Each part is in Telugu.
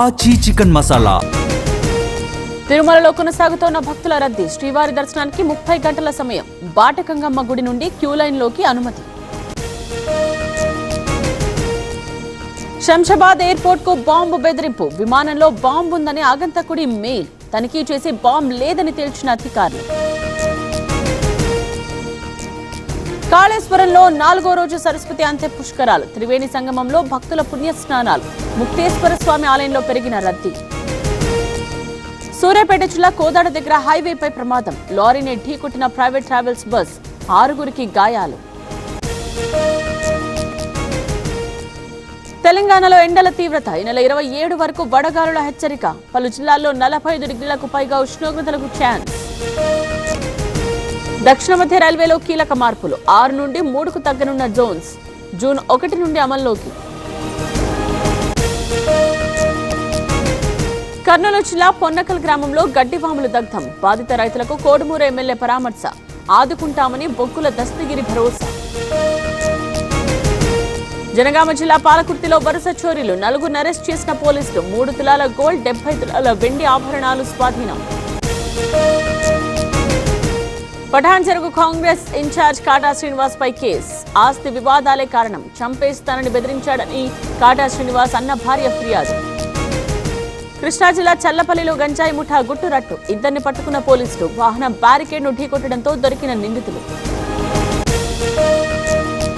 ఆచి చికెన్ మసాలా. తిరుమలలో కొనసాగుతున్న భక్తుల రద్దీ. శ్రీవారి దర్శనానికి 30 గంటల సమయం. బాటకంగమ్మ గుడి నుండి క్యూ లైన్లోకి అనుమతి. శంషాబాద్ ఎయిర్పోర్ట్ కు బాంబు బెదిరింపు. విమానంలో బాంబు ఉందని ఆగంతకుడి మెయిల్. తనిఖీ చేసి బాంబు లేదని తేల్చిన అధికారులు. కాళేశ్వరంలో 4వ రోజు సరస్వతి అంత్య పుష్కరాలు. త్రివేణి సంగమంలో భక్తుల పుణ్యస్నానాలు. ముక్తేశ్వర స్వామి ఆలయంలో పెరిగిన రద్దీ. సూర్యాపేట జిల్లా కోదాడ దగ్గర హైవేపై ప్రమాదం. లారీని ఢీకొట్టిన ప్రైవేట్ ట్రావెల్స్ బస్. 6గురికి గాయాలు. తెలంగాణలో ఎండల తీవ్రత. ఈ నెల 27 వరకు వడగాలుల హెచ్చరిక. పలు జిల్లాల్లో 45 డిగ్రీలకు పైగా ఉష్ణోగ్రతలకు ఛాన్స్. దక్షిణ మధ్య రైల్వేలో కీలక మార్పులు. 6 నుండి 3కు తగ్గనున్న జోన్స్. జూన్ 1 నుండి అమల్లోకి. కర్నూలు జిల్లా పొన్నకల్ గ్రామంలో గడ్డివాములు దగ్ధం. బాధిత రైతులకు కోడుమూరు ఎమ్మెల్యే పరామర్శ. ఆదుకుంటామని బొగ్గుల దస్తగిరి భరోసా. జనగామ జిల్లా పాలకుర్తిలో వరుస చోరీలు. 4గురిని అరెస్ట్ చేసిన పోలీసులు. 3 తులాల గోల్డ్, 70 తులాల వెండి ఆభరణాలు స్వాధీనం. పఠాన్ చెరుకు కాంగ్రెస్ ఇన్ఛార్జ్ కాటా శ్రీనివాస్ పై కేసు. ఆస్తి వివాదాలే కారణం. చంపేస్తానని బెదిరించాడని కాటా శ్రీనివాస్ అన్న భార్య ఫిర్యాదు. కృష్ణా జిల్లా చల్లపల్లిలో గంజాయి ముఠా గుట్టురట్టు. 2ని పట్టుకున్న పోలీసులు. వాహనం బ్యారికేడ్ ను ఢీకొట్టడంతో దొరికిన నిందితులు.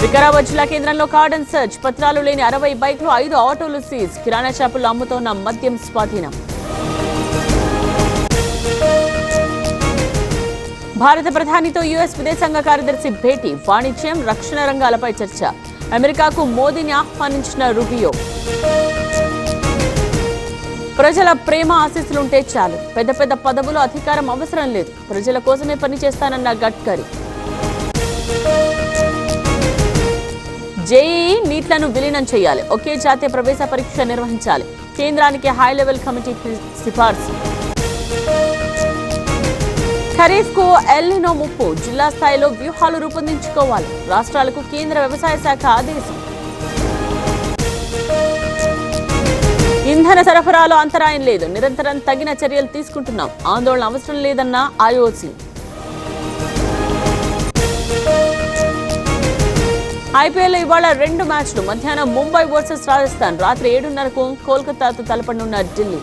వికారాబాద్ జిల్లా కేంద్రంలో కార్డన్ సర్చ్. పత్రాలు లేని 60 బైక్లు, 5 ఆటోలు సీజ్. కిరాణా షాపుల్లో అమ్ముతోన్న మద్యం స్వాధీనం. భారత ప్రధానితో యుఎస్ విదేశాంగ కార్యదర్శి భేటీ. వాణిజ్యం, రక్షణ రంగాలపై చర్చ. అమెరికాకు మోదీని ఆహ్వానించిన రూబియో. ప్రజల ప్రేమ ఆశీస్సులుంటే చాలు. పెద్ద పెద్ద పదవులు, అధికారం అవసరం లేదు. ప్రజల కోసమే పనిచేస్తానన్న గడ్కరీ. జేఈఈ నీట్లను విలీనం చేయాలి. ఒకే జాతీయ ప్రవేశ పరీక్ష నిర్వహించాలి. కేంద్రానికి హై లెవెల్ కమిటీ సిఫార్సు. ఖరీఫ్ కు ఎల్నినో ముప్పు. జిల్లా స్థాయిలో వ్యూహాలు రూపొందించుకోవాలి. రాష్ట్రాలకు కేంద్ర వ్యవసాయ శాఖ ఆదేశం. ఇంధన సరఫరాలో అంతరాయం లేదు. నిరంతరం తగిన చర్యలు తీసుకుంటున్నాం. ఆందోళన అవసరం లేదన్న ఐఓసీ. ఐపీఎల్ ఇవాళ 2 మ్యాచ్లు. మధ్యాహ్నం ముంబై వర్సెస్ రాజస్థాన్. రాత్రి 7:30కు కోల్కతాతో తలపడనున్న ఢిల్లీ.